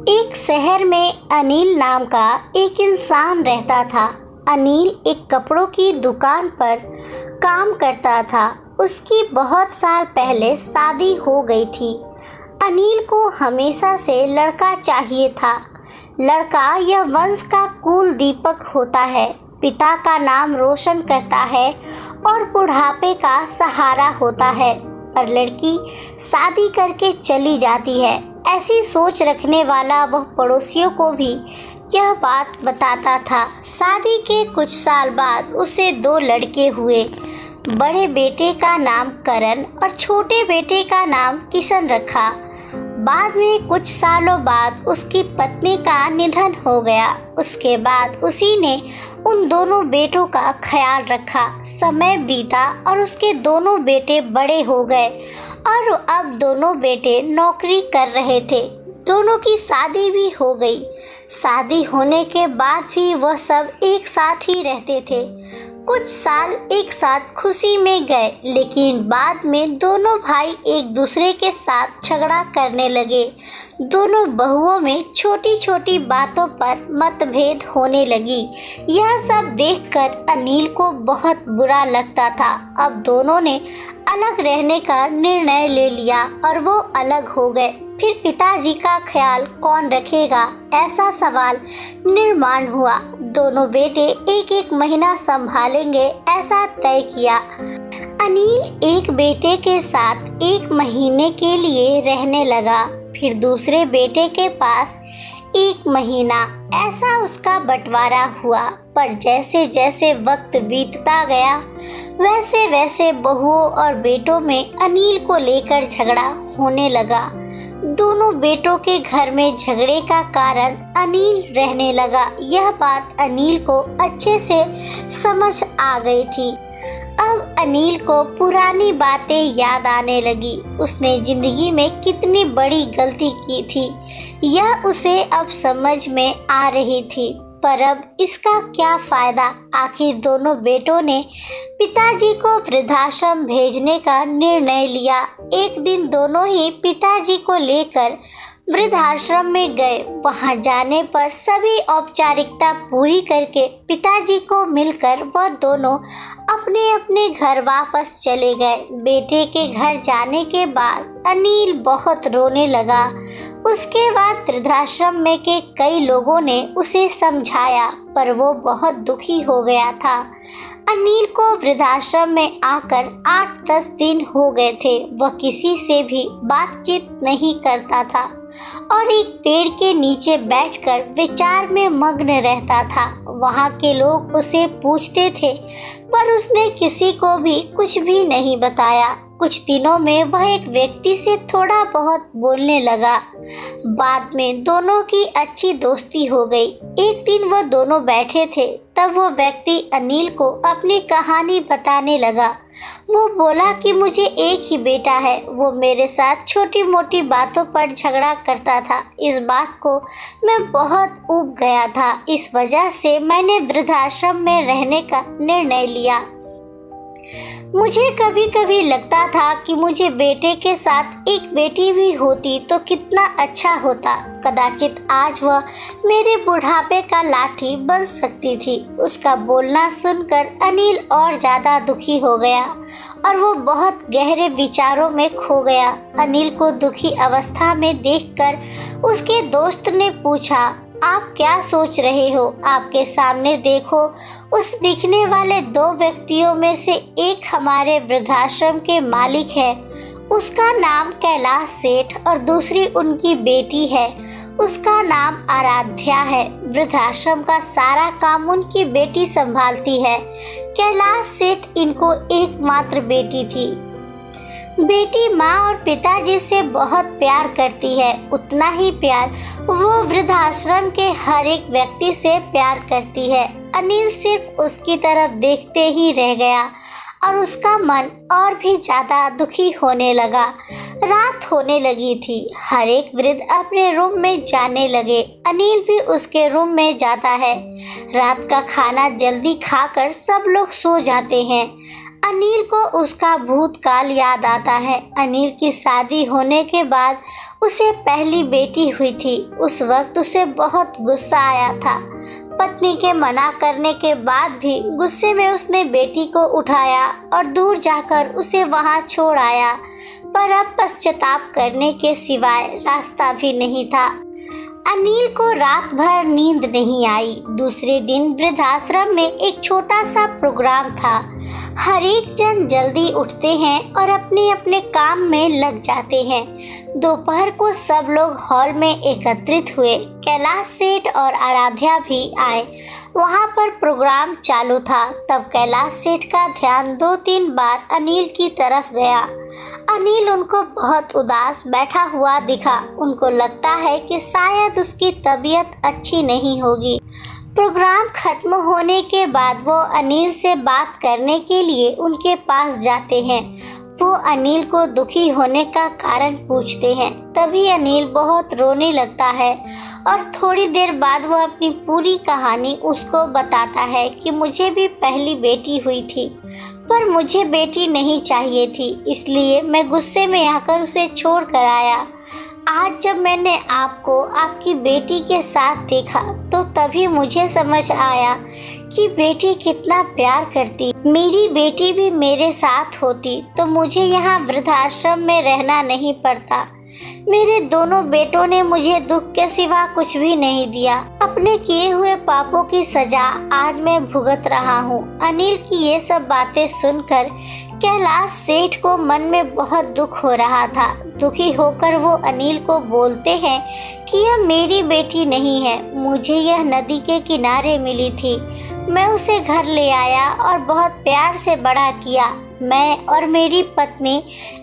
एक शहर में अनिल नाम का एक इंसान रहता था। अनिल एक कपड़ों की दुकान पर काम करता था। उसकी बहुत साल पहले शादी हो गई थी। अनिल को हमेशा से लड़का चाहिए था। लड़का यह वंश का कुल दीपक होता है, पिता का नाम रोशन करता है और बुढ़ापे का सहारा होता है। पर लड़की शादी करके चली जाती है। ऐसी सोच रखने वाला वह पड़ोसियों को भी यह बात बताता था। शादी के कुछ साल बाद उसे 2 लड़के हुए। बड़े बेटे का नाम करण और छोटे बेटे का नाम किशन रखा। बाद में कुछ सालों बाद उसकी पत्नी का निधन हो गया। उसके बाद उसी ने उन दोनों बेटों का ख्याल रखा। समय बीता और उसके दोनों बेटे बड़े हो गए और अब दोनों बेटे नौकरी कर रहे थे। दोनों की शादी भी हो गई। शादी होने के बाद भी वह सब एक साथ ही रहते थे। कुछ साल एक साथ खुशी में गए, लेकिन बाद में दोनों भाई एक दूसरे के साथ झगड़ा करने लगे। दोनों बहुओं में छोटी छोटी बातों पर मतभेद होने लगी। यह सब देखकर अनिल को बहुत बुरा लगता था। अब दोनों ने अलग रहने का निर्णय ले लिया और वो अलग हो गए। फिर पिताजी का ख्याल कौन रखेगा, ऐसा सवाल निर्माण हुआ। दोनों बेटे एक एक महीना संभालेंगे, ऐसा तय किया। अनिल एक बेटे के साथ 1 महीने के लिए रहने लगा, फिर दूसरे बेटे के पास 1 महीना, ऐसा उसका बंटवारा हुआ। पर जैसे जैसे वक्त बीतता गया वैसे वैसे बहुओं और बेटों में अनिल को लेकर झगड़ा होने लगा। दोनों बेटों के घर में झगड़े का कारण अनिल रहने लगा। यह बात अनिल को अच्छे से समझ आ गई थी। अब अनिल को पुरानी बातें याद आने लगी। उसने जिंदगी में कितनी बड़ी गलती की थी, यह उसे अब समझ में आ रही थी। पर अब इसका क्या फायदा। आखिर दोनों बेटों ने पिताजी को वृद्धाश्रम भेजने का निर्णय लिया। एक दिन दोनों ही पिताजी को लेकर वृद्धाश्रम में गए। वहां जाने पर सभी औपचारिकता पूरी करके पिताजी को मिलकर वह दोनों अपने अपने घर वापस चले गए। बेटे के घर जाने के बाद अनिल बहुत रोने लगा। उसके बाद वृद्धाश्रम में के कई लोगों ने उसे समझाया, पर वो बहुत दुखी हो गया था। अनिल को वृद्धाश्रम में आकर 8-10 दिन हो गए थे। वह किसी से भी बातचीत नहीं करता था और एक पेड़ के नीचे बैठकर विचार में मग्न रहता था। वहाँ के लोग उसे पूछते थे, पर उसने किसी को भी कुछ भी नहीं बताया। कुछ दिनों में वह एक व्यक्ति से थोड़ा बहुत बोलने लगा। बाद में दोनों की अच्छी दोस्ती हो गई। एक दिन वह दोनों बैठे थे, तब वह व्यक्ति अनिल को अपनी कहानी बताने लगा। वो बोला कि मुझे एक ही बेटा है। वो मेरे साथ छोटी मोटी बातों पर झगड़ा करता था। इस बात को मैं बहुत ऊब गया था। इस वजह से मैंने वृद्धाश्रम में रहने का निर्णय लिया। मुझे कभी कभी लगता था कि मुझे बेटे के साथ एक बेटी भी होती तो कितना अच्छा होता। कदाचित आज वह मेरे बुढ़ापे का लाठी बन सकती थी। उसका बोलना सुनकर अनिल और ज्यादा दुखी हो गया और वो बहुत गहरे विचारों में खो गया। अनिल को दुखी अवस्था में देखकर उसके दोस्त ने पूछा, आप क्या सोच रहे हो? आपके सामने देखो, उस दिखने वाले 2 व्यक्तियों में से एक हमारे वृद्धाश्रम के मालिक है। उसका नाम कैलाश सेठ और दूसरी उनकी बेटी है। उसका नाम आराध्या है। वृद्धाश्रम का सारा काम उनकी बेटी संभालती है। कैलाश सेठ इनको एकमात्र बेटी थी। बेटी माँ और पिताजी से बहुत प्यार करती है। उतना ही प्यार वो वृद्धाश्रम के हर एक व्यक्ति से प्यार करती है। अनिल सिर्फ उसकी तरफ देखते ही रह गया और उसका मन और भी ज्यादा दुखी होने लगा। रात होने लगी थी। हर एक वृद्ध अपने रूम में जाने लगे। अनिल भी उसके रूम में जाता है। रात का खाना जल्दी खाकर सब लोग सो जाते हैं। अनिल को उसका भूतकाल याद आता है। अनिल की शादी होने के बाद उसे पहली बेटी हुई थी। उस वक्त उसे बहुत गुस्सा आया था। पत्नी के मना करने के बाद भी गुस्से में उसने बेटी को उठाया और दूर जाकर उसे वहां छोड़ आया, पर अब पश्चाताप करने के सिवाय रास्ता भी नहीं था। अनिल को रात भर नींद नहीं आई। दूसरे दिन वृद्धाश्रम में एक छोटा सा प्रोग्राम था। हर एक जन जल्दी उठते हैं और अपने अपने काम में लग जाते हैं। दोपहर को सब लोग हॉल में एकत्रित हुए। कैलाश सेठ और आराध्या भी आए। वहाँ पर प्रोग्राम चालू था। तब कैलाश सेठ का ध्यान 2-3 बार अनिल की तरफ गया। अनिल उनको बहुत उदास बैठा हुआ दिखा। उनको लगता है कि शायद उसकी तबीयत अच्छी नहीं होगी। प्रोग्राम खत्म होने के बाद वो अनिल से बात करने के लिए उनके पास जाते हैं। वो अनिल को दुखी होने का कारण पूछते हैं। तभी अनिल बहुत रोने लगता है और थोड़ी देर बाद वो अपनी पूरी कहानी उसको बताता है कि मुझे भी पहली बेटी हुई थी, पर मुझे बेटी नहीं चाहिए थी, इसलिए मैं गुस्से में आकर उसे छोड़ कर आया। आज जब मैंने आपको आपकी बेटी के साथ देखा तो तभी मुझे समझ आया कि बेटी कितना प्यार करती। मेरी बेटी भी मेरे साथ होती तो मुझे यहाँ वृद्धाश्रम में रहना नहीं पड़ता। मेरे दोनों बेटों ने मुझे दुख के सिवा कुछ भी नहीं दिया। अपने किए हुए पापों की सजा आज मैं भुगत रहा हूँ। अनिल की ये सब बातें सुनकर कैलाश सेठ को मन में बहुत दुख हो रहा था। दुखी होकर वो अनिल को बोलते हैं कि यह मेरी बेटी नहीं है, मुझे यह नदी के किनारे मिली थी। मैं उसे घर ले आया और बहुत प्यार से बड़ा किया। मैं और मेरी पत्नी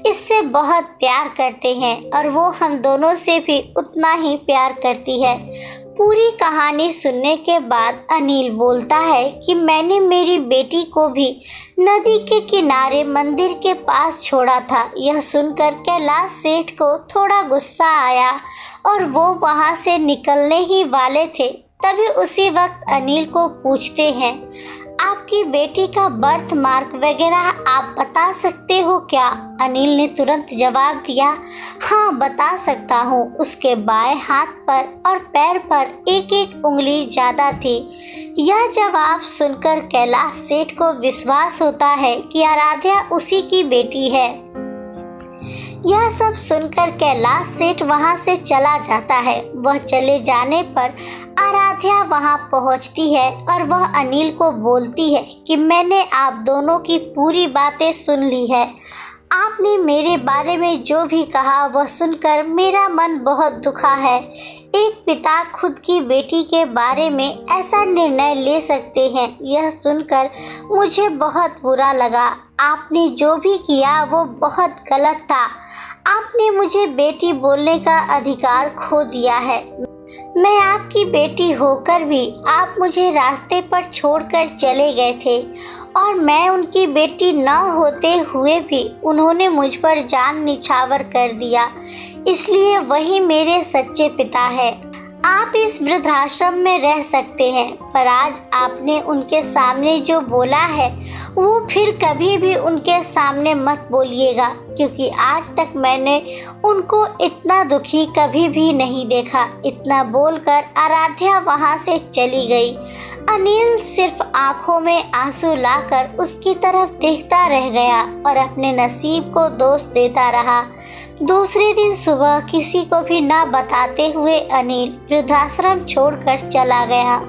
इससे बहुत प्यार करते हैं और वो हम दोनों से भी उतना ही प्यार करती है। पूरी कहानी सुनने के बाद अनिल बोलता है कि मैंने मेरी बेटी को भी नदी के किनारे मंदिर के पास छोड़ा था। यह सुनकर कैलाश सेठ को थोड़ा गुस्सा आया और वो वहां से निकलने ही वाले थे। तभी उसी वक्त अनिल को पूछते हैं, आपकी बेटी का बर्थ मार्क वगैरह आप बता सकते हो क्या? अनिल ने तुरंत जवाब दिया, हाँ बता सकता हूँ। उसके बाएं हाथ पर और पैर पर एक एक उंगली ज्यादा थी। यह जवाब सुनकर कैलाश सेठ को विश्वास होता है कि आराध्या उसी की बेटी है। यह सब सुनकर कैलाश सेठ वहां से चला जाता है। वह चले जाने पर आराध्या वहां पहुंचती है और वह अनिल को बोलती है कि मैंने आप दोनों की पूरी बातें सुन ली है। आपने मेरे बारे में जो भी कहा वह सुनकर मेरा मन बहुत दुखा है। एक पिता खुद की बेटी के बारे में ऐसा निर्णय ले सकते हैं, यह सुनकर मुझे बहुत बुरा लगा। आपने जो भी किया वो बहुत गलत था। आपने मुझे बेटी बोलने का अधिकार खो दिया है। मैं आपकी बेटी होकर भी आप मुझे रास्ते पर छोड़कर चले गए थे और मैं उनकी बेटी न होते हुए भी उन्होंने मुझ पर जान निछावर कर दिया। इसलिए वही मेरे सच्चे पिता है। आप इस वृद्धाश्रम में रह सकते हैं, पर आज आपने उनके सामने जो बोला है वो फिर कभी भी उनके सामने मत बोलिएगा, क्योंकि आज तक मैंने उनको इतना दुखी कभी भी नहीं देखा। इतना बोलकर आराध्या वहां से चली गई। अनिल सिर्फ आंखों में आंसू लाकर उसकी तरफ देखता रह गया और अपने नसीब को दोष देता रहा। दूसरे दिन सुबह किसी को भी न बताते हुए अनिल वृद्धाश्रम छोड़कर चला गया।